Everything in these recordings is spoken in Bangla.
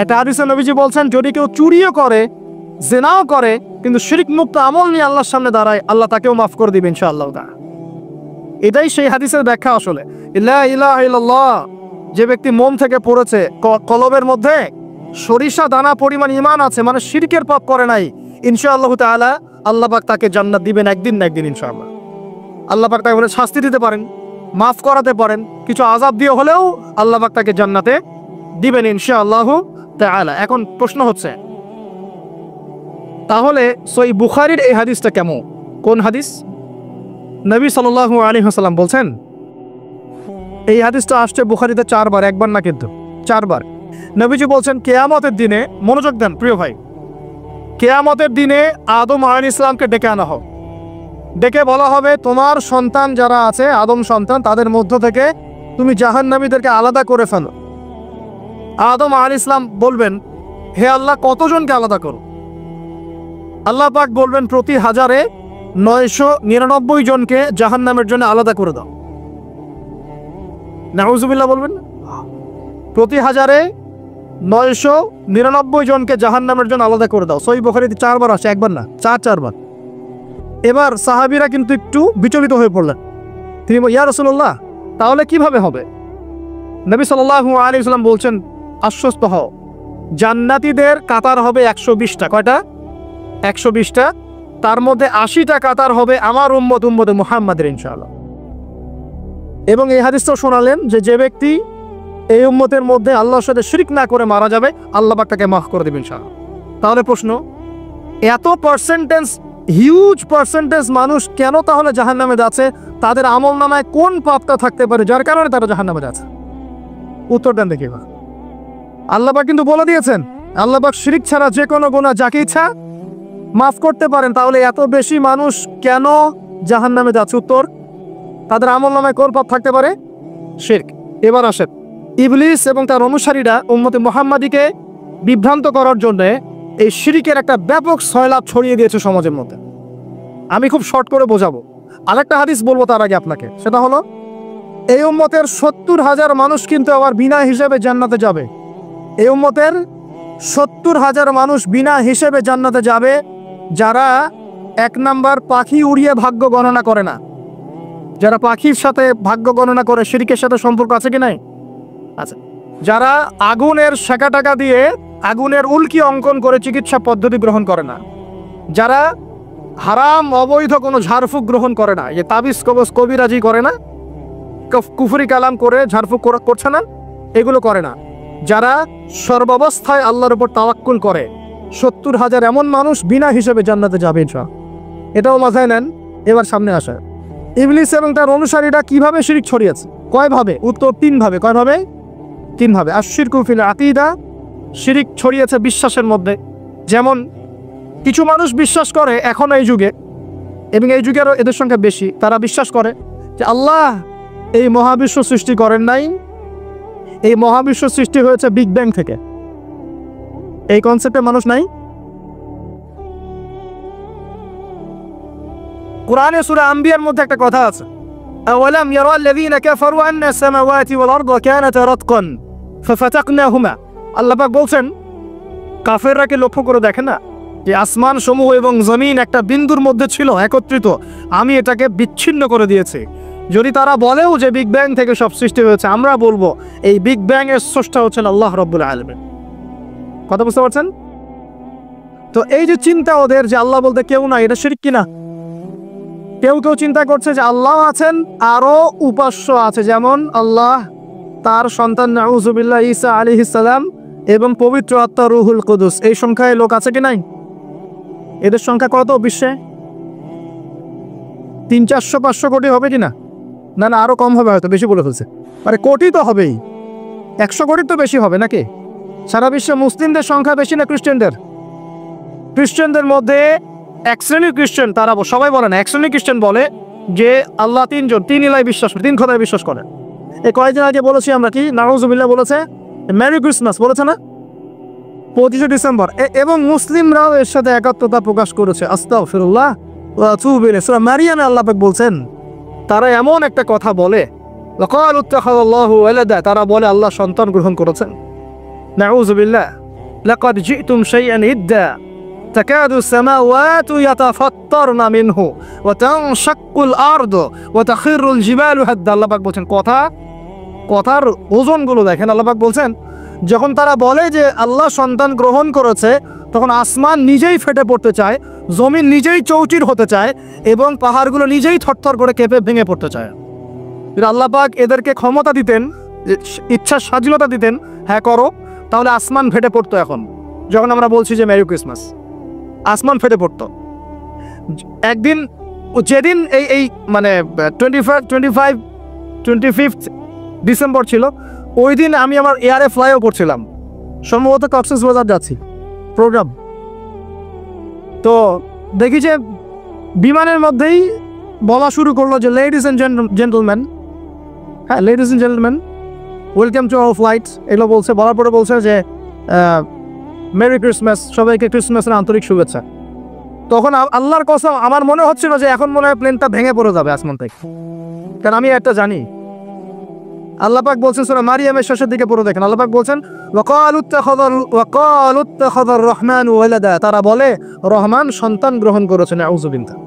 একটা হাদিসে নবীজি বলছেন, যদি কেউ চুরিও করে, জিনাও করে, কিন্তু শিরক মুক্ত আমল নিয়ে আল্লাহর সামনে দাঁড়ায়, আল্লাহ তাকেও মাফ করে দিবেন ইনশাআল্লাহ। এটাই সেই হাদিসের ব্যাখ্যা। আসলে লা ইলাহা ইল্লাল্লাহ যে ব্যক্তি মন থেকে পড়েছে, কলবের মধ্যে সরিষা দানা পরিমাণ ঈমান আছে, মানে শিরকের পাপ করে নাই, ইনশাআল্লাহ তাআলা আল্লাহ পাক তাকে জান্নাত দিবেন একদিন না একদিন ইনশাআল্লাহ। আল্লাহ পাক তাকে বলে শাস্তি দিতে পারেন, মাফ করাতে পারেন, কিছু আযাব দিয়ে হলেও আল্লাহ পাক তাকে জান্নাতে দিবেন ইনশাআল্লাহ তাআলা। এখন প্রশ্ন হচ্ছে, তাহলে সহিহ বুখারীর এই হাদিসটা কেমন? কোন হাদিস? নবী সাল্লাল্লাহু আলাইহি ওয়াসাল্লাম বলছেন, এই হাদিসটা আসছে বুখারীতে 4 বার, একবার না কিন্তু 4 বার। নবীজি বলছেন, কিয়ামতের দিনে, মনোযোগ দেন প্রিয় ভাই, কিয়ামতের দিনে আদম আলাইহিস সালামকে ডেকে আনা হবে, ডেকে বলা হবে, তোমার সন্তান যারা আছে, আদম সন্তান, তাদের মধ্য থেকে তুমি জাহান্নামীদেরকে আলাদা করে ফেলো। আদম আলাইহিস সালাম বলবেন, হে আল্লাহ, কতজনকে আলাদা করো? আল্লাহ পাক বলবেন, প্রতি 1000-এ 999 জনকে জাহান্নামের জন্য আলাদা করে দাও। নাউজুবিল্লাহ বলবেন। প্রতি 1000-এ 999 জনকে জাহান্নামের জন্য আলাদা করে দাও। সহিহ বুখারীতে 4 বার আসে, একবার না, 4 বার। এবার সাহাবীরা কিন্তু একটু বিচলিত হয়ে পড়লেন। তিনি বলেন, ইয়া রাসূলুল্লাহ, তাহলে কিভাবে হবে? নবী সাল্লাল্লাহু আলাইহি ওয়াসাল্লাম বলছেন, আশ্বস্ত হও, জান্নাতীদের কাতার হবে 120টা। কয়টা? 120টা। তার মধ্যে 80টা কাতার হবে আমার উম্মতে মুহাম্মাদের ইনশাআল্লাহ। এবং এই হাদিসটাও শোনালেন যে ব্যক্তি এই উম্মতের মধ্যে আল্লাহর সাথে শিরক না করে মারা যাবে, আল্লাহ পাক তাকে মাফ করে দেবেন ইনশাআল্লাহ। তাহলে প্রশ্ন, এত পার্সেন্টেজ, হিউজ পার্সেন্টেজ মানুষ কেন তাহলে জাহান্নামে যাচ্ছে? তাদের আমল নামায় কোন পাপটা থাকতে পারে যার কারণে তারা জাহান্নামে যাচ্ছে? উত্তর দেন দেখি। আল্লাহ পাক কিন্তু বলে দিয়েছেন, আল্লাহ পাক শিরক ছাড়া যে কোনো গুনাহ যাকে ইচ্ছা মাফ করতে পারেন। তাহলে এত বেশি মানুষ কেন জাহান্নামে যাচ্ছে? উত্তর, তাদের আমল নামায় কোন পাপ থাকতে পারে? শিরক। এবার আসেন, ইবলিস এবং তার অনুসারীরা উম্মতে মুহাম্মাদীকে বিভ্রান্ত করার জন্য এই শিরকের একটা ব্যাপক সয়লাব ছড়িয়ে দিয়েছে সমাজের মধ্যে। আমি খুব শর্ট করে বোঝাবো। আরেকটা হাদিস বলবো তার আগে আপনাকে, সেটা হলো, এই উম্মতের 70,000 মানুষ কিন্তু আবার বিনা হিসেবে জান্নাতে যাবে। এই উম্মতের 70,000 মানুষ বিনা হিসেবে জান্নাতে যাবে, যারা 1 নাম্বার পাখি উড়িয়ে ভাগ্য গণনা করে না। যারা পাখির সাথে ভাগ্য গণনা করে, শিরকের সাথে সম্পর্ক আছে কি নাই? আচ্ছা। যারা আগুনের শেখা টাকা দিয়ে আগুনের উল্কি অঙ্কন করে চিকিৎসা পদ্ধতি গ্রহণ করে না। যারা হারাম অবৈধ কোনো ঝাড়ফুঁক গ্রহণ করে না, যে তাবিজ কবজ কবিরাজি করে না, কুফরি কালাম করে ঝাড়ফুঁক করছে না, এগুলো করে না। যারা সর্বাবস্থায় আল্লাহর উপর তাওয়াক্কুল করে, 70,000 এমন মানুষ বিনা হিসেবে জান্নাতে যাবে ইনশাআল্লাহ। এটাও মাথায় নেন। এবার সামনে আসে, ইবলিস এবং তার অনুসারীরা কিভাবে শিরক ছড়িয়েছে? কয়ভাবে? উত্তর 3 ভাবে। কয়ভাবে? 3 ভাবে। আশ-শিরকু ফিল আকীদা, শিরক ছড়িয়েছে বিশ্বাসের মধ্যে। যেমন কিছু মানুষ বিশ্বাস করে এখন এই যুগে, এবং এই যুগেরও এদের সংখ্যা বেশি, তারা বিশ্বাস করে যে আল্লাহ এই মহাবিশ্ব সৃষ্টি করেন নাই, এই মহাবিশ্ব সৃষ্টি হয়েছে বিগ ব্যাং থেকে। এই কনসেপ্টে মানুষ নাই। কোরআনে সূরা আম্বিয়ার মধ্যে একটা কথা আছে, আওয়ালাম ইয়ারাল্লাযীনা কাফারু আন্না আস-সামাওয়াতি ওয়াল আরদা কানাতা রাতকান ফাফাতাকনাহুমা। আল্লাহ পাক বলছেন, কাফেররা কি লক্ষ্য করে দেখে না যে আসমান সমূহ এবং জমিন একটা বিন্দুর মধ্যে ছিল একত্রিত, আমি এটাকে বিচ্ছিন্ন করে দিয়েছি। যদি তারা বলেও যে বিগ ব্যাং থেকে সব সৃষ্টি হয়েছে, আমরা বলবো এই বিগ ব্যাং এর স্রষ্টা হচ্ছেন আল্লাহ রাব্বুল আলামিন। কথা বুঝতে পারছেন? তো এই যে চিন্তা ওদের যে আল্লাহ বলতে কেউ না, এটা শিরক কিনা? কেউ কেউ চিন্তা করছে যে আল্লাহ আছেন, আরো উপাস্য আছে, যেমন আল্লাহ, তার সন্তান নাউজুবিল্লাহ ঈসা আলাইহিস সালাম এবং পবিত্র আত্মা রুহুল কুদুস। এই সংখ্যায় লোক আছে কি নাই? এদের সংখ্যা কত বিশ্বে? 300-400 কোটি হবে কিনা? না না, আরো কম হবে, হয়তো বেশি বলে ফেলছে। মানে কোটি তো হবেই, 100 কোটির তো বেশি হবে নাকি? সারা বিশ্বে মুসলিমদের সংখ্যা বেশি না খ্রিস্টানদের? খ্রিস্টানদের মধ্যে 1 শ্রেণীর খ্রিস্টান, তারা সবাই বলে না, 1 শ্রেণীর খ্রিস্টান বলে যে আল্লাহ 3 জন, 3 ইলায় বিশ্বাস করে, 3 খোদায় বিশ্বাস করে। এই কয়েকদিন আগে বলেছি আমরা, কি নাউজুবিল্লাহ বলেছে, মেরি ক্রিসমাস বলেছে না, 25শে ডিসেম্বর। এবং মুসলিমরাও এর সাথে একাত্মতা প্রকাশ করেছে। আস্তাগফিরুল্লাহ ওয়া আতুবু ইলাইহি। সূরা মারিয়ামে আল্লাহ পাক বলছেন, তারা এমন একটা কথা বলে, লাকালু ইত্তাখাযাল্লাহু ওয়ালাদা, তারা বলে আল্লাহ সন্তান গ্রহণ করেছেন। নাউযু বিল্লাহ লাকাদ জিতুম শাইআন ইদ্দা তাকাদু সামাওয়াতু ইয়াতাফাত্তারনা মিনহু ওয়া তানশাক্কুল আরদু ওয়া তাখিরুল জিবালু হাদ্দা। আল্লাহ পাক বলছেন, কথার ওজনগুলো দেখেন। আল্লাহ পাক বলছেন যখন তারা বলে যে আল্লাহ সন্তান গ্রহণ করেছে, তখন আসমান নিজেই ফেটে পড়তে চায়, জমিন নিজেই চৌচির হতে চায় এবং পাহাড়গুলো নিজেই থরথর করে কেঁপে ভেঙে পড়তে চায়। আল্লাহ পাক এদেরকে ক্ষমতা দিতেন, ইচ্ছার স্বাধীনতা দিতেন, হ্যাঁ করো, তাহলে আসমান ফেটে পড়তো। এখন যখন আমরা বলছি যে মেরি ক্রিসমাস, আসমান ফেটে পড়তো। একদিন যেদিন এই মানে 25 ডিসেম্বর ছিল, ওই দিন আমি আমার এয়ারে ফ্লাইও করছিলাম, সম্ভবত কক্সবাজার যাচ্ছি প্রোগ্রাম। তো দেখি যে বিমানের মধ্যেই বলা শুরু করলো যে লেডিস অ্যান্ড জেন্টলম্যান, হ্যাঁ ladies and gentleman, welcome to our flight, এগুলো বলছে। বলার পরে বলছে যে মেরি ক্রিসমাস, সবাইকে ক্রিসমাসের আন্তরিক শুভেচ্ছা। তখন আল্লাহর কসম আমার মনে হচ্ছিল যে এখন মনে হয় প্লেনটা ভেঙে পড়ে যাবে আসমান থেকে, কারণ আমি একটা জানি। আল্লাহ পাক বলছেন সূরা মারিয়ামের শেষের দিকে পড়ে দেখেন, আল্লাহ পাক বলছেন ওয়াকালু ইত্তাখাযার রহমানু ওয়ালাদা, তারা বলে রহমান সন্তান গ্রহণ করেছেন। আউযু বিল্লাহ।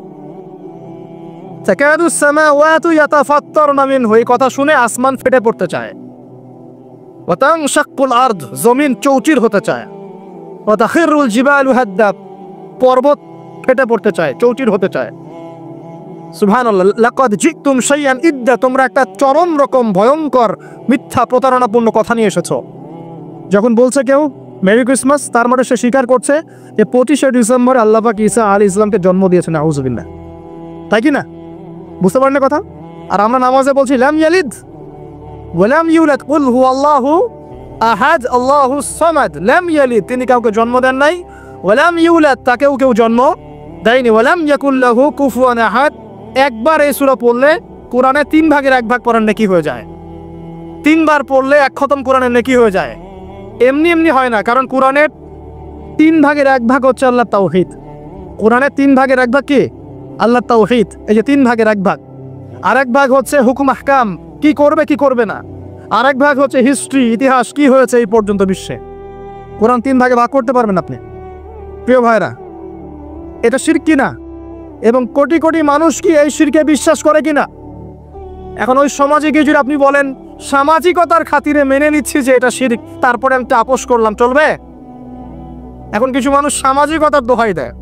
তাকাদু সামাওয়াতু ইয়াতাফাত্তারনা মিনহু, এই কথা শুনে আসমান ফেটে পড়তে চায়। ওয়া তানশাক্কুল আরদ, জমিন চৌচির হতে চায়। ওয়া তাখিরুল জিবালু হাদ্দা, পর্বত ফেটে পড়তে চায়, চৌচির হতে চায়। সুবহানাল্লাহ। লাকাদ জিতুম শাইআন ইদ্দা, তোমরা একটা চরম রকম ভয়ঙ্কর মিথ্যা প্রতারণাপূর্ণ কথা নিয়ে এসেছো। যখন বলছে কেউ মেরি ক্রিসমাস, তার মানে সে স্বীকার করছে যে 25শে ডিসেম্বর আল্লাহ পাক ঈসা আলাইহিস সালামকে জন্ম দিয়েছেন। আউযু বিল্লাহ। তাই কি না? বুঝতে পারেন না কথা? আর আমরা নামাজে বলছি লাম ইয়ালিদ ওয়া লাম ইউলাদ কুল হুয়াল্লাহু আহাদ আল্লাহুস সামাদ। লাম ইয়ালিদ, তিনি কাউকে জন্ম দেন নাই, ওয়া লাম ইউলাদ, তাকেও কেউ জন্ম দেয়নি, ওয়া লাম ইয়াকুল লাহু কুফুয়ান আহাদ। একবার এই সূরা পড়লে কোরআনে 3 ভাগের 1 ভাগ পড়ার নেকি হয়ে যায়। 3 বার পড়লে 1 খতম কোরআনের নেকি হয়ে যায়। এমনি এমনি হয় না, কারণ কোরআনের 3 ভাগের 1 ভাগ হচ্ছে আল্লাহর তাওহীদ। কোরআনের 3 ভাগের 1 ভাগ কি? আল্লাহর তাওহীদ। এই যে 3 ভাগের 1 ভাগ, আরেক ভাগ হচ্ছে হুকুম আহকাম, কি করবে কি করবে না। আরেক ভাগ হচ্ছে হিস্ট্রি, ইতিহাস, কি হয়েছে এই পর্যন্ত বিশ্বে। কোরআন 3 ভাগে ভাগ করতে পারবেন আপনি। প্রিয় ভাইরা, এটা শিরক কিনা এবং কোটি কোটি মানুষ কি এই শিরকে বিশ্বাস করে কিনা? এখন ওই সমাজে গিয়ে যদি আপনি বলেন সামাজিকতার খাতিরে মেনে নিচ্ছি যে এটা শিরক, তারপরে আমি আপোষ করলাম, চলবে? এখন কিছু মানুষ সামাজিকতার দোহাই দেয়।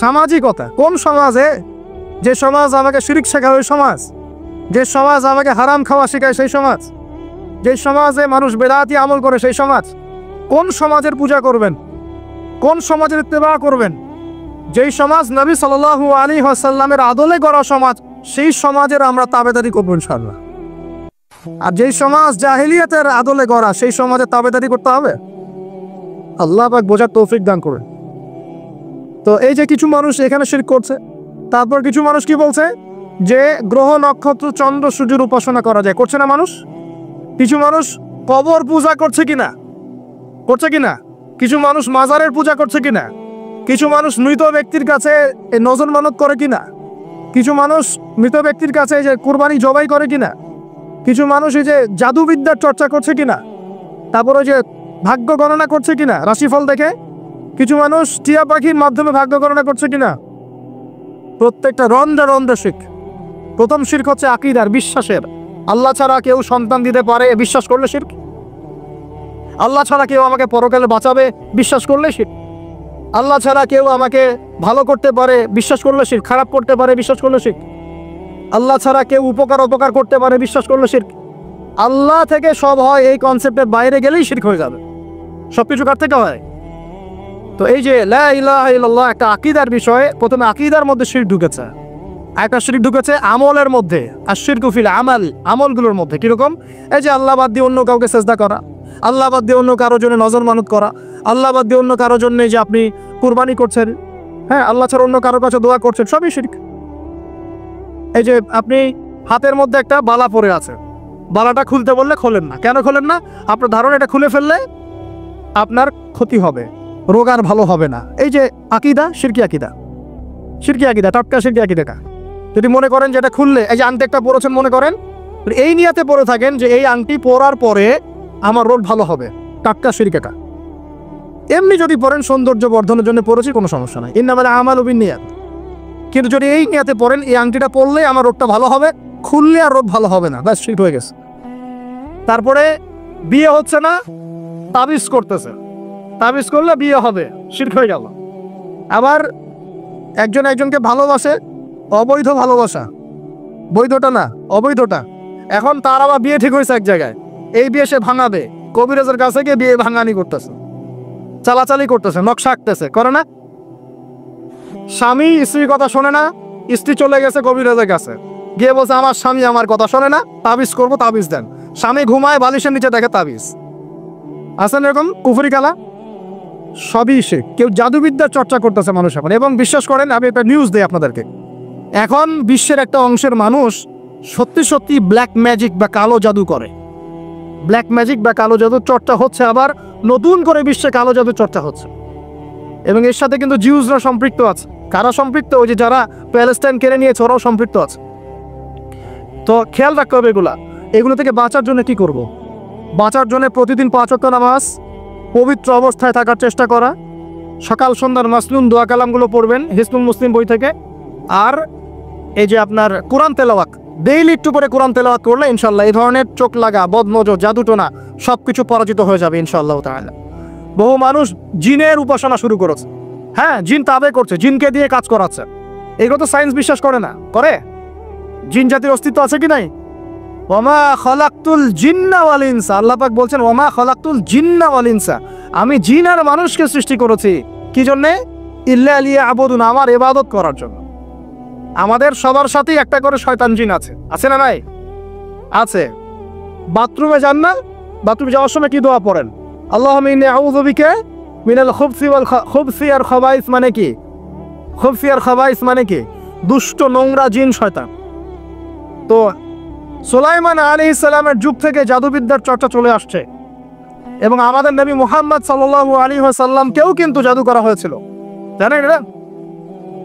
সামাজিকতা কোন সমাজে? যে সমাজ আমাকে শিরক শেখায় ওই সমাজ, যে সমাজ আমাকে হারাম খাওয়া শেখায় সেই সমাজ, যে সমাজে মানুষ বেদাতি আমল করে সেই সমাজ। কোন সমাজের পূজা করবেন? কোন সমাজের ইত্তেবা করবেন? যেই সমাজ নবী সাল্লাল্লাহু আলাইহি ওয়াসাল্লামের আদলে গড়া সমাজ, সেই সমাজের আমরা তাবেদারি করব ইনশাআল্লাহ। আর যেই সমাজ জাহেলিয়াতের আদলে গড়া, সেই সমাজের তাবেদারি করতে হবে। আল্লাহ পাক বোঝার তৌফিক দান করেন। তো এই যে কিছু মানুষ এখানে শিরক করছে, তারপর কিছু মানুষ কি বলছে যে গ্রহ নক্ষত্র চন্দ্র সূর্যের উপাসনা করা যায়, করছে না মানুষ? কিছু মানুষ কবর পূজা করছে কিনা? করছে কিনা? কিছু মানুষ মাজারের পূজা করছে কিনা? কিছু মানুষ মৃত ব্যক্তির কাছে নজর মানত করে কিনা? কিছু মানুষ মৃত ব্যক্তির কাছে যে কুরবানি জবাই করে কিনা? কিছু মানুষ এই যে জাদুবিদ্যার চর্চা করছে কিনা? তারপরে যে ভাগ্য গণনা করছে কিনা রাশিফল দেখে? কিছু মানুষ টিয়া পাখির মাধ্যমে ভাগ্য গণনা করছে কিনা? প্রত্যেকটা রন্ধ্রে রন্ধ্রে শিরক। প্রথম শিরক হচ্ছে আকীদার, বিশ্বাসের। আল্লাহ ছাড়া কেউ সন্তান দিতে পারে বিশ্বাস করলে শিরক। আল্লাহ ছাড়া কেউ আমাকে পরকালে বাঁচাবে বিশ্বাস করলে শিরক। আল্লাহ ছাড়া কেউ আমাকে ভালো করতে পারে বিশ্বাস করলে শিরক। খারাপ করতে পারে বিশ্বাস করলে শিরক। আল্লাহ ছাড়া কেউ অপকার করতে পারে বিশ্বাস করলে শিরক। আল্লাহ থেকে সব হয়, এই কনসেপ্টের বাইরে গেলেই শিরক হয়ে যাবে। সবকিছু কার থেকে হয়? তো এই যে লা ইলাহা ইল্লাল্লাহ একটা আকীদার বিষয়ে, প্রথমে আকীদার মধ্যে শিরক ঢুকেছে। একটা শিরক ঢুকেছে আমলের মধ্যে, আর শিরকু ফিল আমাল, আমলগুলোর মধ্যে। কিরকম? এই যে আল্লাহ বাদ দিয়ে অন্য কাউকে সেজদা করা, আল্লাহ বাদ দিয়ে অন্য কারোর জন্য নজর মানত করা, আল্লাহ বাদ দিয়ে অন্য কারোর জন্য যে আপনি কুরবানি করছেন, হ্যাঁ আল্লাহ ছাড়া অন্য কারোর কাছে দোয়া করছেন, সবই শিরক। এই যে আপনি হাতের মধ্যে একটা বালা পরে আছে, বালাটা খুলতে বললে খোলেন না। কেন খোলেন না? আপনার ধারণা এটা খুলে ফেললে আপনার ক্ষতি হবে, রোগ আর ভালো হবে না। এই যে আকীদা, শিরকি আকীদা, শিরকি আকীদা, টাটকা শিরকি আকীদা। যদি মনে করেন যে এটা খুললে, এই যে আংটি একটা পরেছেন মনে করেন, এই নিয়াতে পরে থাকেন যে এই আংটি পরার পরে আমার রোগ ভালো হবে, টাটকা শিরক এটা। এমনি যদি পড়েন সৌন্দর্য বর্ধনের জন্য পড়েছি, কোনো সমস্যা নাই, ইন্নামাল আমালু বিন্নিয়াত। কিন্তু যদি এই নিয়াতে পড়েন এই আংটিটা পড়লে আমার রোগটা ভালো হবে, খুললে আর রোগ ভালো হবে না, ব্যাস শিরক হয়ে গেছে। তারপরে বিয়ে হচ্ছে না, তাবিজ করতেছে, তাবিজ করলে বিয়ে হবে, শিরক হয়ে গেল। আবার একজন একজনকে ভালোবাসে, অবৈধ ভালোবাসা, বৈধটা না অবৈধটা। এখন তার আবার বিয়ে ঠিক হয়েছে এক জায়গায়, এই বিয়ে সে ভাঙাবে, কবিরাজের কাছে গিয়ে বিয়ে ভাঙানি করতেছে, চালাচালি করতেছে, নকশা আঁকতেছে, করে না? স্বামী স্ত্রীর কথা শোনে না, স্ত্রী চলে গেছে কবিরাজের কাছে, গিয়ে বলছে আমার স্বামী আমার কথা শোনে না, তাবিজ করবো, তাবিজ দেন। স্বামী ঘুমায়, বালিশের নিচে দেখে তাবিজ। আছেন এরকম কুফরি কালা? সবই সে, কেউ জাদুবিদ্যার চর্চা করতেছে মানুষ এখন। এবং বিশ্বাস করেন, আমি একটা নিউজ দিই আপনাদেরকে, এখন বিশ্বের একটা অংশের মানুষ সত্যি সত্যি ব্ল্যাক ম্যাজিক বা কালো জাদু করে। ব্ল্যাক ম্যাজিক বা কালো জাদুর চর্চা হচ্ছে, আবার নতুন করে বিশ্বে কালো জাদুর চর্চা হচ্ছে। এবং এর সাথে কিন্তু জিউসরা সম্পৃক্ত আছে। কারা সম্পৃক্ত? ওই যে যারা প্যালেস্টাইন কেড়ে নিয়েছে ওরাও সম্পৃক্ত আছে। তো খেয়াল রাখতে হবে এগুলো থেকে বাঁচার জন্য কি করব? বাঁচার জন্য প্রতিদিন 5 ওয়াক্ত নামাজ, পবিত্র অবস্থায় থাকার চেষ্টা করা, সকাল সন্ধ্যার মাসনুন দোয়া কালামগুলো পড়বেন হিসনুল মুসলিম বই থেকে। আর এই যে আপনার কোরআন তেলাওয়াত, ডেইলি একটু করে কোরআন তেলাওয়াত করলে ইনশাল্লাহ এই ধরনের চোখ লাগা, বদনজর, জাদুটোনা সব কিছু পরাজিত হয়ে যাবে ইনশাআল্লাহ তাআলা। বহু মানুষ জিনের উপাসনা শুরু করেছে, হ্যাঁ, জিন তাবে করছে, জিনকে দিয়ে কাজ করাচ্ছে। এগুলো তো সায়েন্স বিশ্বাস করে না, করে? জিন জাতির অস্তিত্ব আছে কি নাই? ওমা খলাকতুল জিন্না ওয়াল ইনসা, আল্লাহ পাক বলছেন ওমা খলাকতুল জিন্না ওয়াল ইনসা, আমি জিন আর মানুষকে সৃষ্টি করেছি কি জন্যে? ইল্লা লিয়াবুদুন, আমার ইবাদত করার জন্য। আমাদের সবার সাথেই একটা করে শয়তান জিন আছে, আছে না নাই? আছে। বাথরুমে যান না, বাথরুমে যাওয়ার সময় কি দোয়া পড়েন? আল্লাহুম্মা ইন্নী আউযু বিকা মিনাল খুবসি আর খাবাইস, মানে কি? খুবসি আর খাবাইস মানে কি? দুষ্ট নোংরা জিন শয়তান। তো সুলাইমান আলাইহিস সালামের যুগ থেকে জাদুবিদ্যার চর্চা চলে আসছে, এবং আমাদের নবী মুহাম্মদ সাল্লাল্লাহু আলাইহি ওয়াসাল্লামকেও কিন্তু জাদু করা হয়েছিল, জানেন এটা?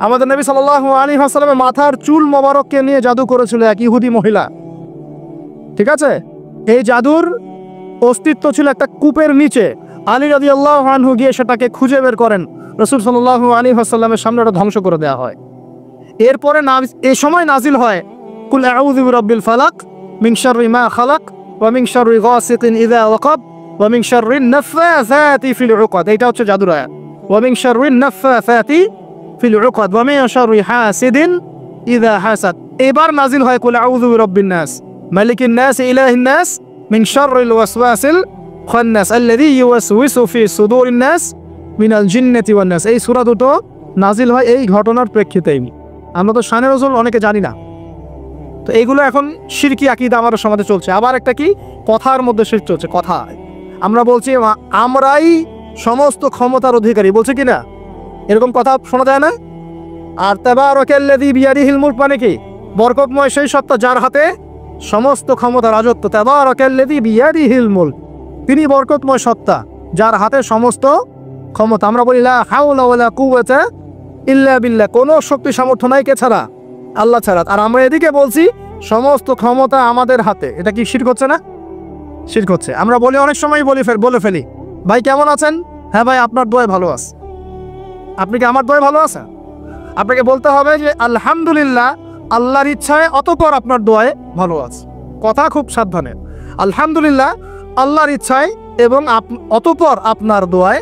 আমাদের নবী সাল্লাল্লাহু আলাইহি ওয়াসাল্লামের মাথার চুল মোবারককে নিয়ে জাদু করেছিল এক ইহুদি মহিলা, ঠিক আছে? এই জাদুর অস্তিত্ব ছিল একটা কূপের নিচে। আলী রাদিয়াল্লাহু আনহু গিয়ে সেটাকে খুঁজে বের করেন, রাসূল সাল্লাল্লাহু আলাইহি ওয়াসাল্লামের সামনে ওটা ধ্বংস করে দেওয়া হয়। এরপরে এই সময় নাজিল হয় কুল আউযু বিরাব্বিল ফালাক মিন শাররি মা খালাক ওয়া মিন শাররি গাসিকিন ইযা ওয়াকাব ওয়া মিন শাররিন নাফাসাতি ফিল উকাদ। এটা হচ্ছে জাদুর আয়াত, ওয়া মিন শাররিন নাফাসাতি ফিল উকাদ ওয়া মিন শাররি হাসিদিন ইযা হাসাদ। এবার নাজিল হয় কুল আউযু বিরাব্বিন নাস মালিকিন নাস ইলাহিন নাস মিন শাররিল ওয়াসওয়াসিল খান্নাস আল্লাযী ইউওয়াসওয়িসু ফি সুদুরিন নাস মিনাল জিন্নাতি ওয়ান নাস। এই সূরা দুটো নাজিল হয় এই ঘটনার প্রেক্ষিতেই। আমরা তো শানে রাসূল অনেকে জানি না। তো এইগুলো এখন শিরকি আকীদা আমাদের সমাজে চলছে। আবার একটা কি, কথার মধ্যে শিরক চলছে, কথা। আমরা বলছি আমরাই সমস্ত ক্ষমতার অধিকারী, বলছে কি না? এরকম কথা শোনা যায় না? আর তাবারাকাল্লাযী বিয়াদিহিল মুলক মানে কি? বরকতময় সেই সত্তা যার হাতে সমস্ত ক্ষমতা, রাজত্ব। তাবারাকাল্লাযী বিয়াদিহিল মুলক, তিনি বরকতময় সত্তা যার হাতে সমস্ত ক্ষমতা। আমরা বলি লা হাওলা ওয়ালা কুওয়াতা ইল্লা বিল্লাহ, কোনো শক্তি সামর্থ্য নাই কে ছাড়া? আল্লাহ ছাড়া। আর আমরা এদিকে বলছি সমস্ত ক্ষমতা আমাদের হাতে। এটা কি শিরক হচ্ছে না? শিরক হচ্ছে। আমরা বলি, অনেক সময় বলে ফেলি, ভাই কেমন আছেন? হ্যাঁ ভাই, আপনার দোয়ায় ভালো আছে। আপনি কি আমার দোয়ায় ভালো আছেন? আপনাকে বলতে হবে যে আলহামদুলিল্লাহ, আল্লাহর ইচ্ছায়, অতঃপর আপনার দোয়ায় ভালো আছে। কথা খুব সাবধানে, আলহামদুলিল্লাহ আল্লাহর ইচ্ছায় এবং অতঃপর আপনার দোয়ায়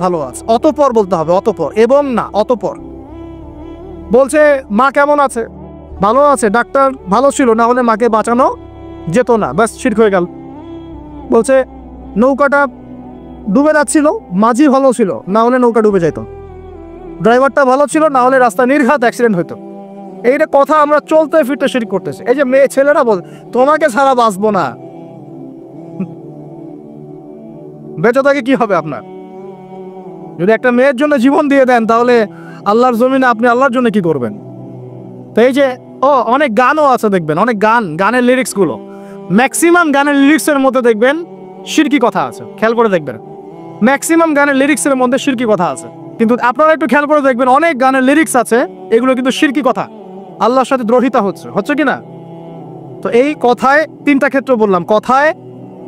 ভালো আছে। অতঃপর বলতে হবে, অতঃপর, এবং না, অতঃপর। বলছে মা কেমন আছে? ভালো আছে, ডাক্তার ভালো ছিল, না হলে মাকে বাঁচানো যেত না, ব্যাস শিরক হয়ে গেল। বলছে নৌকাটা ডুবে যাচ্ছিল, মাঝি ভালো ছিল, না হলে নৌকা ডুবে যেত। ড্রাইভারটা ভালো ছিল, না হলে রাস্তা নির্ঘাত অ্যাক্সিডেন্ট হইতো। এইটা কথা আমরা চলতে ফিরতে শিরক করতেছি। এই যে মেয়ে ছেলেরা বল তোমাকে ছাড়া বাঁচবো না, বেঁচে থাকে কি হবে আপনার? যদি একটা মেয়ের জন্য জীবন দিয়ে দেন, তাহলে আল্লাহর জমিনে আপনি আল্লাহর জন্য কি করবেন? তো এই যে অনেক গানও আছে, দেখবেন অনেক গানের লিরিক্সগুলো, ম্যাক্সিমাম গানের লিরিক্সের মধ্যে দেখবেন শিরকি কথা আছে। খেয়াল করে দেখবেন, ম্যাক্সিমাম গানের লিরিক্সের মধ্যে শিরকি কথা আছে। কিন্তু আপনারা একটু খেয়াল করে দেখবেন, অনেক গানের লিরিক্স আছে এগুলো কিন্তু শিরকি কথা, আল্লাহর সাথে দ্রোহিতা হচ্ছে কি না? তো এই কথায় তিনটা ক্ষেত্র বললাম, কথায়,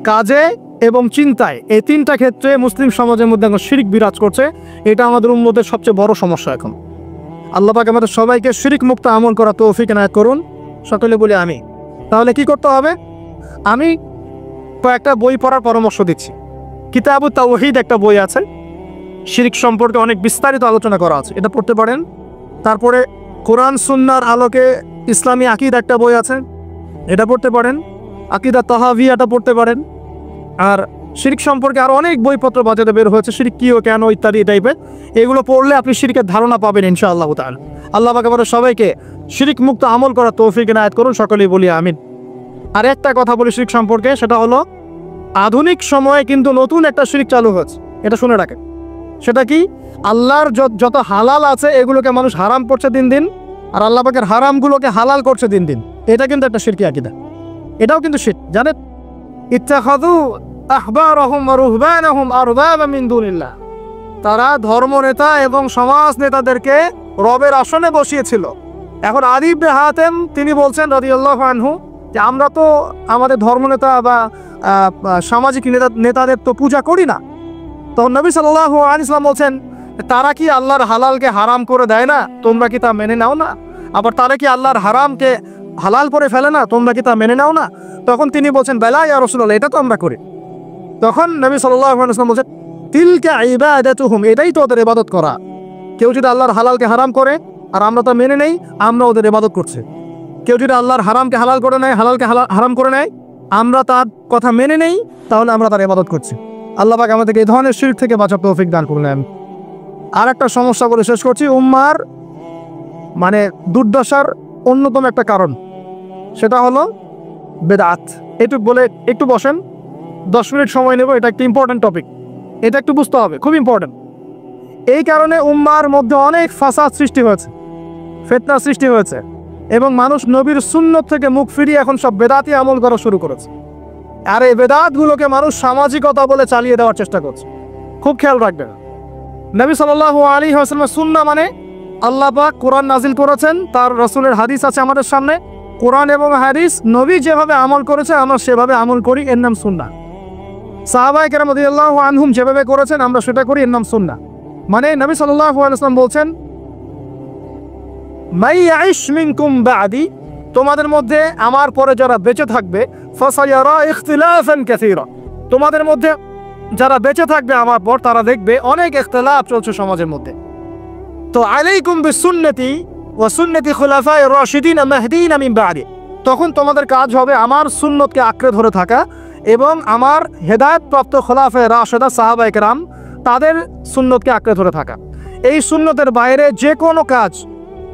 কাজে এবং চিন্তায়, এই তিনটা ক্ষেত্রে মুসলিম সমাজের মধ্যে এখন শিরক বিরাজ করছে। এটা আমাদের উম্মতের সবচেয়ে বড় সমস্যা এখন। আল্লাহ পাক আমাদের সবাইকে শিরক মুক্ত আমল করা তৌফিক এনায়েত করুন। সকলে বলি আমি। তাহলে কি করতে হবে? আমি কয়েকটা বই পড়ার পরামর্শ দিচ্ছি। কিতাবুত তাওহীদ একটা বই আছে, শিরক সম্পর্কে অনেক বিস্তারিত আলোচনা করা আছে, এটা পড়তে পারেন। তারপরে কোরআন সুন্নাহর আলোকে ইসলামী আকীদা একটা বই আছে, এটা পড়তে পারেন। আকীদা তাহাভিয়াটা পড়তে পারেন। আর শিরক সম্পর্কে আরও অনেক বইপত্র বাজারে বের হয়েছে, শিরক কী ও কেন ইত্যাদি টাইপের। এগুলো পড়লে আপনি শিরকের ধারণা পাবেন ইনশাআল্লাহ তাআলা। আল্লাহ পাক আমাদের সবাইকে শিরক মুক্ত আমল করার তৌফিক এনায়েত করুন। সকলেই বলি আমিন। আর একটা কথা বলি শিরক সম্পর্কে, সেটা হলো আধুনিক সময়ে কিন্তু নতুন একটা শিরক চালু হয়েছে, এটা শুনে রাখেন। সেটা কি? আল্লাহর যত হালাল আছে এগুলোকে মানুষ হারাম করছে দিন দিন, আর আল্লাহ পাকের হারামগুলোকে হালাল করছে দিন দিন। এটা কিন্তু একটা শিরকি আকীদা, এটাও কিন্তু শিরক, জানেন? ইত্তাখাযু আহবারহুম ওয়া রুহবানাহুম আরবাবা মিন দুনিল্লাহ। তারা ধর্মনেতা এবং সমাজ নেতাদেরকে রবের আসনে বসিয়েছিল। এখন আদী ইবনে হাতেম তিনি বলছেন রাদিয়াল্লাহু আনহু যে আমরা তো আমাদের ধর্মনেতা বা সামাজিক নেতাদের তো পূজা করি না। তখন নবী সাল্লাল্লাহু আলাইহি ওয়াসাল্লাম বলছেন, তারা কি আল্লাহর হালালকে হারাম করে দেয় না? তোমরা কি তা মেনে নাও না? আবার তারা কি আল্লাহর হারামকে হালাল করে ফেলে না? তোমরা কি তা মেনে নাও না? তখন তিনি বলছেন, বেলা ইয়া রাসূলুল্লাহ, এটা তো আমরা করি। তখন নবী সাল্লাল্লাহু আলাইহি ওয়াসাল্লাম বলছেন, তিলকা ইবাদাতুহুম, এটাই তো ওদের ইবাদত করা। কেউ যদি আল্লাহর হালালকে হারাম করে আর আমরা তা মেনে নেই, আমরা ওদের ইবাদত করছি। কেউ যদি আল্লাহর হারামকে হালাল করে নেয়, হালালকে হারাম করে নেয়, আমরা তার কথা মেনে নেই, তাহলে আমরা তার ইবাদত করছি। আল্লাহ পাক আমাদেরকে এই ধরনের শিরক থেকে বাঁচার তৌফিক দান করলেন। আর একটা সমস্যা বলে শেষ করছি, উম্মার মানে দুর্দশার অন্যতম একটা কারণ, সেটা হলো বেদাত। এটুক বলে একটু বসেন, 10 মিনিট সময় নেব। এটা একটা ইম্পর্টেন্ট টপিক, এটা একটু বুঝতে হবে, খুব ইম্পর্টেন্ট। এই কারণে উম্মার মধ্যে অনেক ফাসাদ সৃষ্টি হয়েছে, ফিতনা সৃষ্টি হয়েছে, এবং মানুষ নবীর সুন্নত থেকে মুখ ফিরিয়ে এখন সব বেদাতি আমল করা শুরু করেছে। আর এই বেদাতগুলোকে মানুষ সামাজিকতা বলে চালিয়ে দেওয়ার চেষ্টা করছে। খুব খেয়াল রাখবেন, নবী সাল্লাল্লাহু আলাইহি ওয়াসাল্লামের সুন্নাহ মানে আল্লাহ পাক কোরআন নাজিল করেছেন, তার রাসূলের হাদিস আছে আমাদের সামনে। কোরআন এবং হাদিস, নবী যেভাবে আমল করেছে আমরা সেভাবে আমল করি, এর নাম সুন্নাহ। সাহাবায়ে কেরাম রাদিয়াল্লাহু আনহুম যেভাবে করেছেন আমরা সেটা করি, এর নাম সুন্নাহ। মানে নবী সাল্লাল্লাহু আলাইহি ওয়াসাল্লাম বলছেন, মাই ইয়াইশ মিনকুম বাদি, তোমাদের মধ্যে আমার পরে যারা বেঁচে থাকবে, ফাসায়ারা ইখতিলাফান কাসীরা, তোমাদের মধ্যে যারা বেঁচে থাকবে আমার পর তারা দেখবে অনেক ইখতিলাফ চলছে সমাজের মধ্যে। তো আলাইকুম বিসুন্নতি ওয়া সুন্নতি খুলাফায়ে রাশিদিন মাহদিন মিন বাদি, তখন তোমাদের কাজ হবে আমার সুন্নতকে আঁকড়ে ধরে থাকা এবং আমার হেদায়েতপ্রাপ্ত খোলাফায়ে রাশিদা সাহাবায়ে কেরাম তাদের সুন্নতকে আঁকড়ে ধরে থাকা। এই সুন্নতের বাইরে যে কোনো কাজ,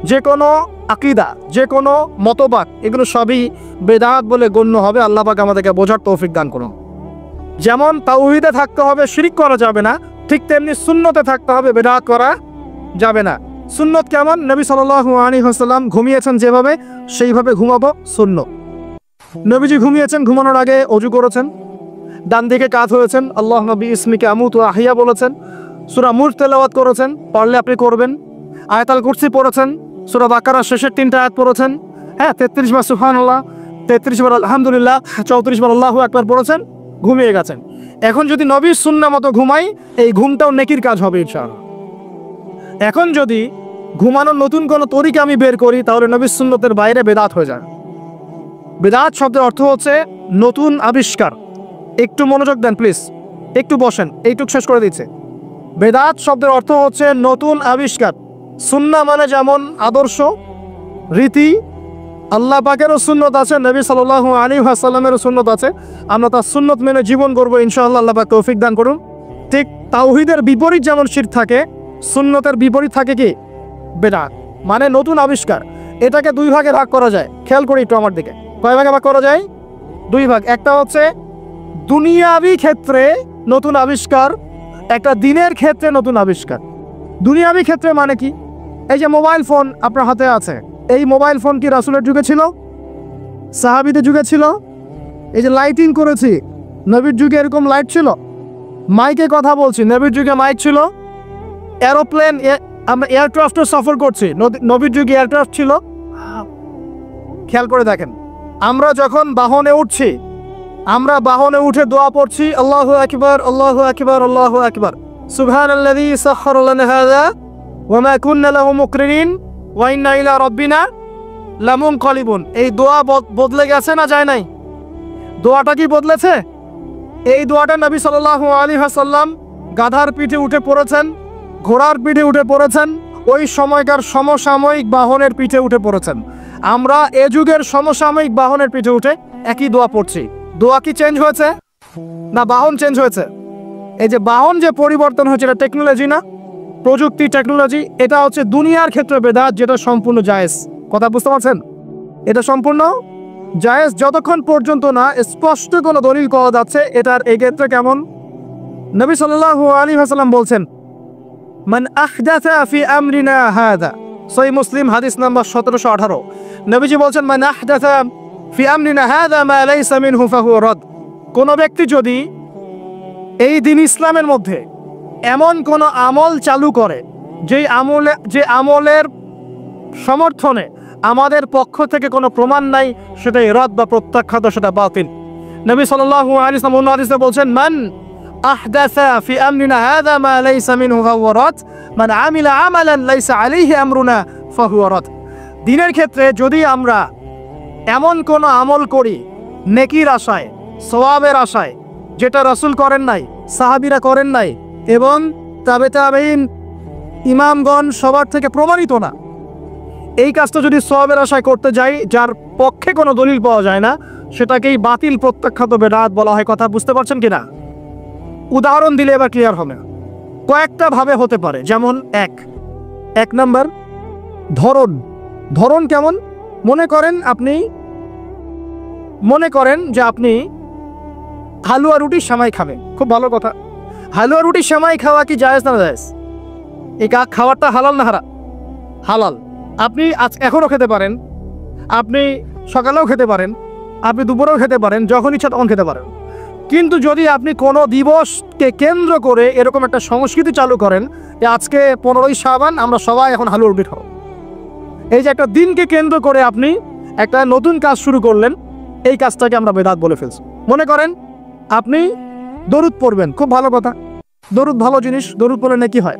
যে কোনো আকীদা, যে কোনো মতবাদ, এগুলো সবই বেদাত বলে গণ্য হবে। আল্লাহ পাক আমাদেরকে বোঝার তৌফিক দান করুন। যেমন তাওহীদে থাকতে হবে, শিরক করা যাবে না, ঠিক তেমনি সুন্নতে থাকতে হবে, বেদাত করা যাবে না। সুন্নত কেমন? নবী সাল্লাল্লাহু আলাইহি ওয়াসাল্লাম ঘুমিয়েছেন যেভাবে, সেইভাবে ঘুমাবো সুন্নত। নবীজি ঘুমিয়েছেন, ঘুমানোর আগে ওযু করেছেন, ডান দিকে কাত হয়েছেন, আল্লাহ নবী ইসমিকে আমুতু আহিয়া বলেছেন, সূরা মুল্ক তেলাওয়াত করেছেন, পারলে আপনি করবেন। আয়াতুল কুরসি পড়েছেন, সূরা বাকারার শেষের 3টা আয়াত পড়েছেন, হ্যাঁ 33 বার সুবহানাল্লাহ, 33 বার আলহামদুলিল্লাহ, 34 বার আল্লাহু আকবার পড়েছেন, ঘুমিয়ে গেছেন। এখন যদি নবীর সুন্নাহ মতো ঘুমাই, এই ঘুমটাও নেকির কাজ হবে ইনশাআল্লাহ। এখন যদি ঘুমানোর নতুন কোনো তরিকা আমি বের করি, তাহলে নবীর সুন্নতের বাইরে বেদাত হয়ে যায়। বেদাত শব্দের অর্থ হচ্ছে নতুন আবিষ্কার। একটু মনোযোগ দেন প্লিজ, একটু বসেন, এইটুক শেষ করে দিচ্ছে। বেদাত শব্দের অর্থ হচ্ছে নতুন আবিষ্কার। সুন্নাহ মানে যেমন আদর্শ, রীতি, আল্লাহ পাকেরও সুন্নত আছে, নবী সাল্লাল্লাহু আলাইহি ওয়াসাল্লামেরও সুন্নত আছে, আমরা তার সুন্নত মেনে জীবন করবো ইনশাআল্লাহ। আল্লাহ পাক তৌফিক দান করুন। ঠিক তাওহীদের বিপরীত যেমন শিরক থাকে, সুন্নতের বিপরীত থাকে কি? বেদাত, মানে নতুন আবিষ্কার। এটাকে 2 ভাগে ভাগ করা যায়, খেয়াল করি একটু আমার দিকে। কয় ভাগে ভাগ করা যায়? 2 ভাগ। একটা হচ্ছে দুনিয়াবি ক্ষেত্রে নতুন আবিষ্কার, একটা দিনের ক্ষেত্রে নতুন আবিষ্কার। দুনিয়াবি ক্ষেত্রে মানে কি? এই যে মোবাইল ফোন আপনার হাতে আছে, এই মোবাইল ফোন কি রাসূলের যুগে ছিল? সাহাবীদের যুগে ছিল? এই যে লাইটিং করেছি, নবীর যুগে এরকম লাইট ছিল? মাইকে কথা বলছি, নবীর যুগে মাইক ছিল? এরোপ্লেন, আমরা এয়ারক্রাফটে সফর করছি, নবীর যুগে এয়ারক্রাফট ছিল? খেয়াল করে দেখেন, আমরা যখন বাহনে উঠছি, আমরা বাহনে উঠে দোয়া পড়ছি, আল্লাহু আকবার, আল্লাহু আকবার, আল্লাহু আকবার, সুবহানাল্লাযী সাখখারা লানা হাযা ওয়া মা কুন্না লাহু মুকরিনিন ওয়া ইন্না ইলা রাব্বিনা লামুনকালিবুন। এই দোয়া বদলে গেছে না যায় নাই? দোয়াটা কি বদলেছে? এই দোয়াটা নবী সাল্লাল্লাহু আলাইহি ওয়াসাল্লাম গাধার পিঠে উঠে পড়েছেন, ঘোড়ার পিঠে উঠে পড়েছেন, ওই সময়কার সমসাময়িক বাহনের পিঠে উঠে পড়েছেন। আমরা এ যুগের সমসাময়িক বাহনের পিঠে উঠে একই দোয়া পড়ছি। দোয়া কি চেঞ্জ হয়েছে না বাহন চেঞ্জ হয়েছে? এই যে বাহন যে পরিবর্তন হয়েছে, এটা টেকনোলজি না, প্রযুক্তি, টেকনোলজি। এটা হচ্ছে দুনিয়ার ক্ষেত্রে বেদাত, যেটা সম্পূর্ণ জায়েজ। কথা বুঝতে পারছেন? এটা সম্পূর্ণ জায়েজ যতক্ষণ পর্যন্ত না স্পষ্ট কোনো দলিল পাওয়া যাচ্ছে এটার। এই ক্ষেত্রে কেমন? নবী সাল্লাল্লাহু আলাইহি ওয়াসাল্লাম বলছেন, মান আহদাসা ফি আমরিনা হাযা, সহিহ মুসলিম হাদিস নাম্বার 1718। নবীজি বলছেন, মান আহদাসা ফি আমরিনা হাযা মা লাইসা মিনহু ফাহুয়া রাদ। কোন ব্যক্তি যদি এই দিন ইসলামের মধ্যে এমন কোন আমল চালু করে যে আমলের সমর্থনে আমাদের পক্ষ থেকে কোনো প্রমাণ নাই, সেটাই রাদ বা প্রত্যাখ্যাত, সেটা বাতিল। নবী সাল্লাল্লাহু আলাইহি ওয়াসাল্লাম অন্য হাদিসে বলছেন, মান আহদাসা ফি আমরিনা হাযা মা লাইসা মিনহু ফাহুয়া রাদ, মান আমিলা আমালান লাইসা আলাইহি আমরুনা ফাহুয়া রাদ। দিনের ক্ষেত্রে যদি আমরা এমন কোন আমল করি নেকির আশায়, সওয়াবের আশায়, যেটা রাসূল করেন নাই, সাহাবীরা করেন নাই এবং তাবেঈন ইমামগণ সবার থেকে প্রমাণিত না, এই কাজটা যদি সওয়াবের আশায় করতে যাই যার পক্ষে কোনো দলিল পাওয়া যায় না, সেটাকেই বাতিল, প্রত্যাখ্যাত, বেদাত বলা হয়। কথা বুঝতে পারছেন কিনা? উদাহরণ দিলে এবার ক্লিয়ার হবে। কয়েকটা ভাবে হতে পারে। যেমন এক নাম্বার ধরন কেমন? মনে করেন যে আপনি হালুয়া রুটির সেমাই খাবেন, খুব ভালো কথা। হালুয়া রুটির সেমাই খাওয়া কি জায়েজ না জায়েজ? এই খাওয়াটা হালাল না হারাম? হালাল। আপনি এখনও খেতে পারেন, আপনি সকালেও খেতে পারেন, আপনি দুপুরেও খেতে পারেন, যখন ইচ্ছা তখন খেতে পারেন। কিন্তু যদি আপনি কোনো দিবসকে কেন্দ্র করে এরকম একটা সংস্কৃতি চালু করেন যে আজকে 15ই শাবান আমরা সবাই এখন হালুয়া রুটি খাবো, এই যে একটা দিনকে কেন্দ্র করে আপনি একটা নতুন কাজ শুরু করলেন, এই কাজটাকে আমরা বেদাত বলে ফেলছি। মনে করেন আপনি দরুদ পড়বেন, খুব ভালো কথা, দরুদ ভালো জিনিস, দরুদ পড়লে নেকি হয়।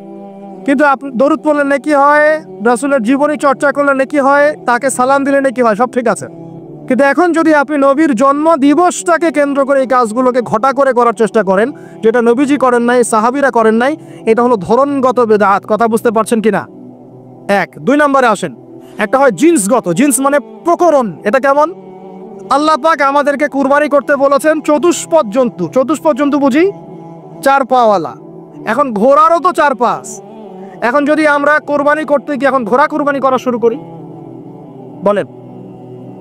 কিন্তু আপনি দরুদ পড়লে নেকি হয়, রাসূলের জীবনী চর্চা করলে নেকি হয়, তাকে সালাম দিলে নেকি হয়, সব ঠিক আছে। কিন্তু এখন যদি আপনি নবীর জন্ম দিবসটাকে কেন্দ্র করে এই কাজগুলোকে ঘটা করে করার চেষ্টা করেন, যেটা নবীজি করেন নাই, সাহাবীরা করেন নাই, এটা হলো ধরনগত বেদাত। কথা বুঝতে পারছেন কিনা? 2 নম্বরে আসেন, একটা হয় জিন্সগত। জিন্স মানে প্রকরণ। এটা কেমন? আল্লাহ পাক আমাদেরকে কুরবানি করতে বলেছেন চতুষ্পদ জন্তু। চতুষ্পদ জন্তু বুঝি 4 পাওয়ালা। এখন ঘোড়ারও তো 4 পা। এখন যদি আমরা কোরবানি করতে গিয়ে এখন ঘোড়া কোরবানি করা শুরু করি, বলেন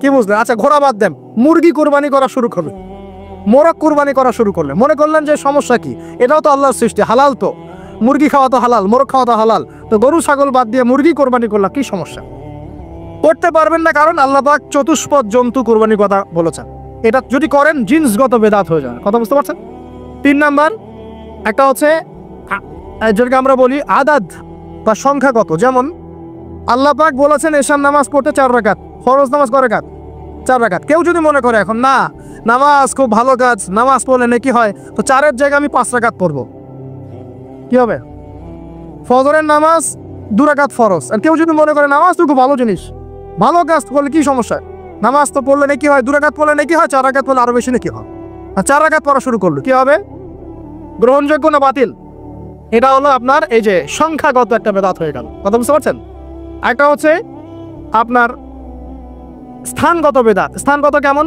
কি বুঝলেন? আচ্ছা ঘোড়া বাদ দেন, মুরগি কোরবানি করা শুরু করবে, মোরগ কোরবানি করা শুরু করলে মনে করলেন যে সমস্যা কি? এটাও তো আল্লাহর সৃষ্টি, হালাল তো, মুরগি খাওয়া তো হালাল, মোরগ খাওয়া তো হালাল, তো গরু ছাগল বাদ দিয়ে মুরগি কোরবানি করলাম, কি সমস্যা? করতে পারবেন না, কারণ আল্লাহ পাক চতুষ্পদ জন্তু কোরবানির কথা বলেছেন। এটা যদি করেন জিন্সগত বেদাত হয়ে যায়। কথা বুঝতে পারছেন? 3 নাম্বার একটা হচ্ছে যেটাকে আমরা বলি আদাদ বা সংখ্যাগত। যেমন আল্লাহ পাক বলেছেন এশার নামাজ পড়তে 4 রাকাত, ফরজ নামাজ কয় রাকাত? 4 রাকাত। কেউ যদি মনে করে এখন না নামাজ খুব ভালো কাজ, নামাজ পড়লে নেকি হয়, তো 4-এর জায়গায় আমি 5 রাকাত পড়বো, কি হবে? ফজরের নামাজ 2 রাকাত ফরজ। আর কেউ যদি মনে করে নামাজ তো খুব ভালো জিনিস, ভালো কাজ করলে কি সমস্যা? নামাজ তো পড়লে নেকি হয়, 2 রাকাত পড়লে নেকি হয়, 4 রাকাত পড়লে আরো বেশি নেকি হয়। আর 4 রাকাত পড়া শুরু করলো, কি হবে? গ্রহণযোগ্য না বাতিল? এটা হলো আপনার এই যে সংখ্যাগত একটা বেদাত হয়ে গেল। কথা বুঝতে পারছেন? একটা হচ্ছে আপনার স্থানগত বেদাত। স্থানগত কেমন?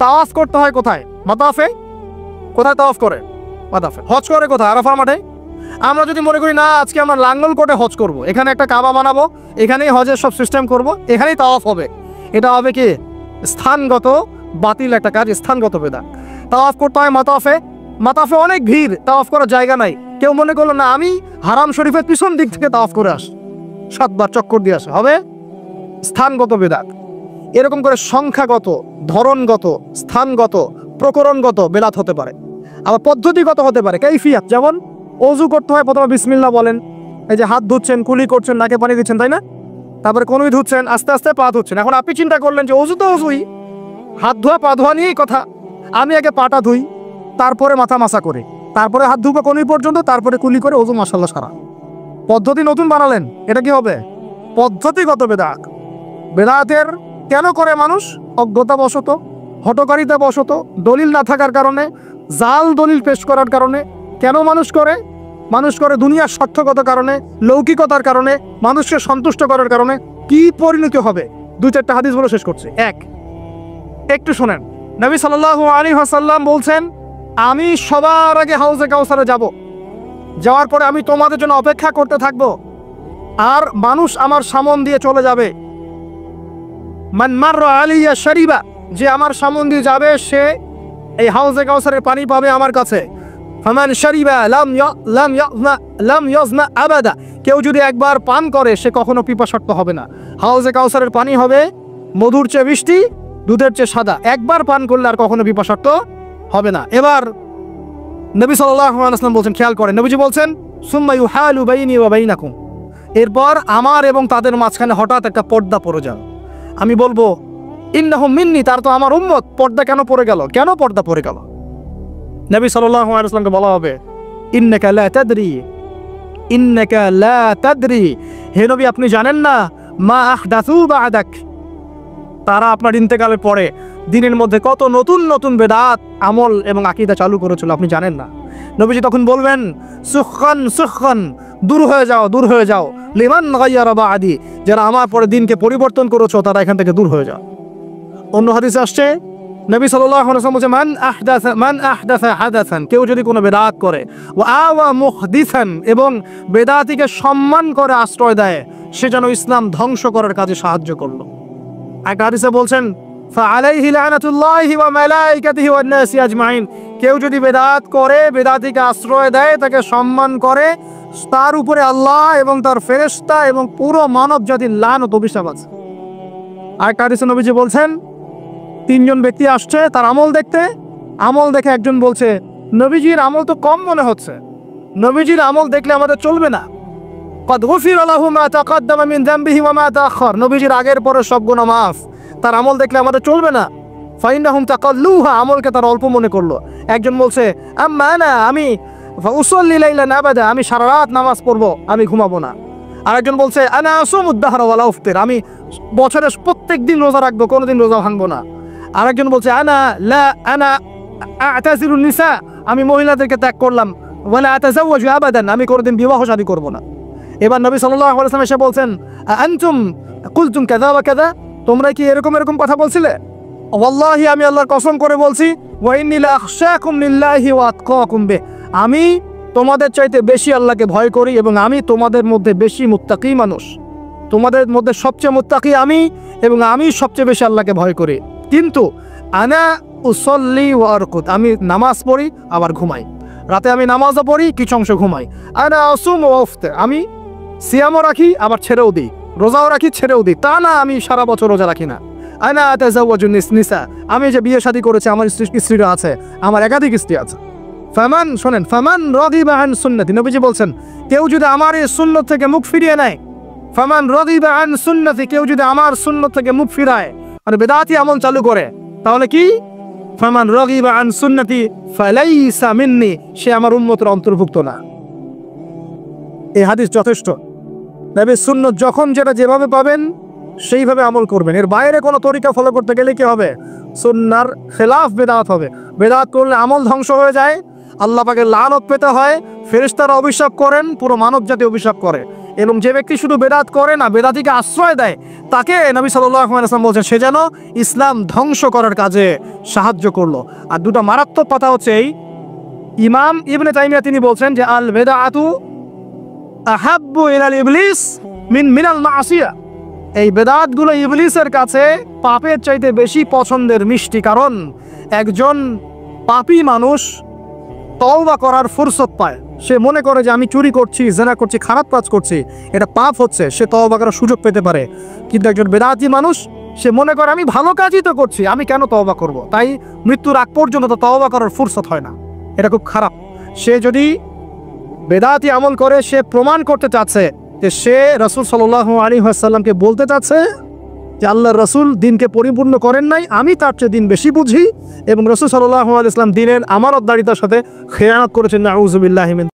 তাওয়াফ করতে হয় কোথায়? মাতাফে। কোথায় তাওয়াফ করে? মাতাফে। হজ করে কোথায়? আরাফার মাঠে। আমরা যদি মনে করি না আজকে আমরা লাঙ্গল কোটে হজ করব, এখানে একটা কাবা বানাবো, এখানেই হজের সব সিস্টেম করব, এখানেই তাওয়াফ হবে, এটা হবে কি? স্থানগত বাতিল একটা কাজ, স্থানগত বেদাত। তাওয়াফ করতে হয় মাতাফে। মাতাফে অনেক ভিড়, তাওয়াফ করার জায়গা নাই। কেউ মনে করলো না আমি হারাম শরীফের পিছন দিক থেকে তাওয়াফ করে আস, 7 বার চক্কর দিয়ে আসে, হবে স্থানগত বেদাত। এরকম করে সংখ্যাগত, ধরনগত, স্থানগত, প্রকরণগত বেদাত হতে পারে। আবার পদ্ধতিগত হতে পারে, কাইফিয়াত। যেমন ওযু করতে হয়, প্রথমে বিসমিল্লাহ বলেন, এই যে হাত ধুচ্ছেন, কুলি করছেন, নাকে পানি দিচ্ছেন, তাই না? তারপরে কোনোই ধুচ্ছেন, আস্তে আস্তে পা ধুচ্ছেন। এখন আপনি চিন্তা করলেন যে ওযু তো ওযুই, হাত ধোয়া পা ধোয়া নিয়েই কথা। আমি আগে পাটা ধুই, তারপরে মাথা মাসা করে, তারপরে হাত ধুবো কনুই পর্যন্ত, তারপরে কুলি করে ওযু মাশাআল্লাহ সারা। পদ্ধতি নতুন বানালেন, এটা কি হবে? পদ্ধতিগত বেদাত। বেদাতের কেন করে মানুষ? অজ্ঞতাবশত, হঠকারিতাবশত, দলিল না থাকার কারণে, জাল দলিল পেশ করার কারণে। কেন মানুষ করে? মানুষ করে দুনিয়ার স্বার্থগত কারণে, লৌকিকতার কারণে, মানুষকে সন্তুষ্ট করার কারণে। কি পরিণতি হবে? 2-4টা হাদিস বলে শেষ করছে। একটু শোনেন, নবী সাল্লাল্লাহু আলাইহি ওয়াসাল্লাম বলছেন, আমি সবার আগে হাউজে কাউসারে যাব, যাওয়ার পরে আমি তোমাদের জন্য অপেক্ষা করতে থাকবো, আর মানুষ আমার সামন দিয়ে চলে যাবে। মান মাররা আলাইয়া শারিবা, যে আমার সামন দিয়ে যাবে সে এই হাউজে কাউসারের পানি পাবে আমার কাছে। ফামান শারিবা লাম ইয়াজমা আবাদা, কেউ যদি একবার পান করে সে কখনো পিপাসার্ত হবে না। হাউজে কাউসারের পানি হবে মধুর চেয়ে মিষ্টি, দুধের চেয়ে সাদা। একবার পান করলে আর কখনো পিপাসার্ত হবে না। এবার নবী সাল্লাল্লাহু আলাইহি ওয়াসাল্লাম বলছেন, খেয়াল করেন, নবীজি বলছেন, সুম্মা ইউহালু বাইনি ওয়া বাইনাকুম, এরপর আমার এবং তাদের মাঝখানে হঠাৎ একটা পর্দা পড়ে যাবে। আমি বলবো, ইন্নাহুম মিন্নি, তার তো আমার উম্মত। পর্দা কেন পড়ে গেল? কেন পর্দা পড়ে গেল? নবী সাল্লাল্লাহু আলাইহি ওয়াসাল্লামকে বলা হবে, ইন্নাকা লা তাদরি, ইন্নাকা লা তাদরি, হে নবী আপনি জানেন না, মা আহদাসু বা'দাক, তারা আপনার ইন্তেকালের পরে দিনের মধ্যে কত নতুন নতুন বেদাত, আমল এবং আকীদা চালু করেছিল, আপনি জানেন না। নবীজি তখন বলবেন, সুখান সুখান, দূর হয়ে যাও, দূর হয়ে যাও, লিমান গায়্যারা বা'দি, যারা আমার পরে দিনকে পরিবর্তন করেছো তারা এখান থেকে দূর হয়ে যাও। অন্য হাদিসে আসছে, নবী সাল্লাল্লাহু আলাইহি ওয়াসাল্লাম বলেন, মান আহদাসা হাদাসান, কেউ যদি কোনো বেদাত করে, ওয়া আওয়া মুহদিসান, এবং বেদাতিকে সম্মান করে আশ্রয় দেয়, সে যেন ইসলাম ধ্বংস করার কাজে সাহায্য করলো। একটা হাদিসে বলছেন, ফাআলাইহি লানাতুল্লাহি ওয়া মালাইকাতিহি ওয়ান নাসি আজমাইন, কেউ যদি বেদাত করে, বেদাতিকে আশ্রয় দেয়, তাকে সম্মান করে, তার উপরে আল্লাহ এবং তার ফেরেশতা এবং পুরো মানব জাতির লানত অভিশাপ আছে। আরেকটা হাদিসে নবীজি বলছেন, 3 জন ব্যক্তি আসছে তার আমল দেখতে, আমল দেখে একজন বলছে, নবীজির আমল তো কম মনে হচ্ছে, নবীজির আমল দেখলে আমাদের চলবে না। قد غفر له ما تقدم من ذنبه وما تأخر, নবীজির আগের পরে সব গুনাহ মাফ, তার আমল দেখলে আমাদের চলবে না। ফাইন্নাহুম তাকাল্লুহা, আমলকে তার অল্প মনে করলো। একজন বলছে, আম্মা আনা, আমি ফাউসাল্লি লাইলান আবাদা, আমি সারা রাত নামাজ পড়বো, আমি ঘুমাবো না। আরেকজন বলছে, আনা আসুমুদ দাহরা ওয়ালা উফতির, আমি বছরের প্রত্যেক দিন রোজা রাখবো, কোনোদিন রোজা ভাঙবো না। আরেকজন বলছে, আনা আতাজিরুন নিসা, আমি মহিলাদেরকে ত্যাগ করলাম, ওয়ালা আতাজাওয়াজু আবাদান, আমি কোনোদিন বিবাহ শাদী করবো না। এবার নবী সাল্লাল্লাহু আলাইহি ওয়াসাল্লাম এসে বলছেন, আনতুম কুলতুম কাযা ওয়া কাযা, তোমরা কি এরকম এরকম কথা বলছিলে? ওয়াল্লাহি, আমি আল্লাহর কসম করে বলছি, ওয়া ইন্নী লা আখশাকুম লিল্লাহি ওয়া আতকাকুম বিহি, আমি তোমাদের চাইতে বেশি আল্লাহকে ভয় করি এবং আমি তোমাদের মধ্যে বেশি মুত্তাকি মানুষ, তোমাদের মধ্যে সবচেয়ে মুত্তাকি আমি, এবং আমি সবচেয়ে বেশি আল্লাহকে ভয় করি। কিন্তু আনা উসাল্লি ওয়া আরকুদ, আমি নামাজ পড়ি আবার ঘুমাই, রাতে আমি নামাজও পড়ি, কিছু অংশ ঘুমাই। আনা আসুম ওয়া আফতির, আমি সিয়ামও রাখি আবার ছেড়েও দিই, রোজাও রাখি ছেড়েও দিই, তা না আমি সারা বছর রোজা রাখি না। আনা আতাজাওয়াজু নিসা, আমি যে বিয়ে শাদী করেছি, আমার স্ত্রীরা আছে, আমার একাধিক স্ত্রী আছে। ফামান, শোনেন, ফামান রাদিবা আন সুন্নতি, নবীজি বলছেন, কেউ যদি আমার এই সুন্নত থেকে মুখ ফিরিয়ে নেয়, ফামান রাদিবা আন সুন্নতি, কেউ যদি আমার সুন্নত থেকে মুখ ফিরায়, মানে বেদাতি আমল চালু করে, তাহলে কি? ফামান রাদিবা আন সুন্নতি ফালাইসা মিন্নি, সে আমার উম্মতের অন্তর্ভুক্ত না। এই হাদিস যথেষ্ট। নবীর সুন্নত যখন যেটা যেভাবে পাবেন সেইভাবে আমল করবেন, এর বাইরে কোনো তরিকা ফলো করতে গেলে কি হবে? সুন্নাহর খেলাফ বেদাত হবে। বেদাত করলে আমল ধ্বংস হয়ে যায়, আল্লাহ পাকের লানত পেতে হয়, ফেরেশতারা অভিশাপ করেন, পুরো মানব জাতি অভিশাপ করে। এবং যে ব্যক্তি শুধু বেদাত করে না, বেদাতিকে আশ্রয় দেয়, তাকে নবী সাল্লাল্লাহু আলাইহি ওয়াসাল্লাম বলছেন, সে যেন ইসলাম ধ্বংস করার কাজে সাহায্য করলো। আর দুটো মারাত্মক কথা হচ্ছে এই, ইমাম ইবনে তাইমিয়া তিনি বলছেন যে আল বেদাআতু আহাব্বু ইলাল ইবলিস মিনাল মাসিয়া, এই বেদাতগুলো ইবলিসের কাছে পাপের চাইতে বেশি পছন্দের মিষ্টি। কারণ একজন পাপী মানুষ তওবা করার ফুরসত পায়, সে মনে করে যে আমি চুরি করছি, জিনা করছি, খারাপ কাজ করছি, এটা পাপ হচ্ছে, সে তওবা করার সুযোগ পেতে পারে। কিন্তু একজন বেদাতি মানুষ, সে মনে করে আমি ভালো কাজই তো করছি, আমি কেন তওবা করব? তাই মৃত্যুর আগ পর্যন্ত তো তওবা করার ফুরসত হয় না, এটা খুব খারাপ। সে যদি বেদাতি আমল করে, সে প্রমাণ করতে চাচ্ছে যে সে রাসূল সাল্লাল্লাহু আলাইহি ওয়াসাল্লামকে বলতে চাচ্ছে যে আল্লাহর রাসূল দিনকে পরিপূর্ণ করেন নাই, আমি তার চেয়ে দিন বেশি বুঝি, এবং রাসূল সাল্লাল্লাহু আলাইহি ওয়াসাল্লাম দিনের আমানতদারিতার সাথে খেয়ানত করেছেন, নাউযুবিল্লাহি মিন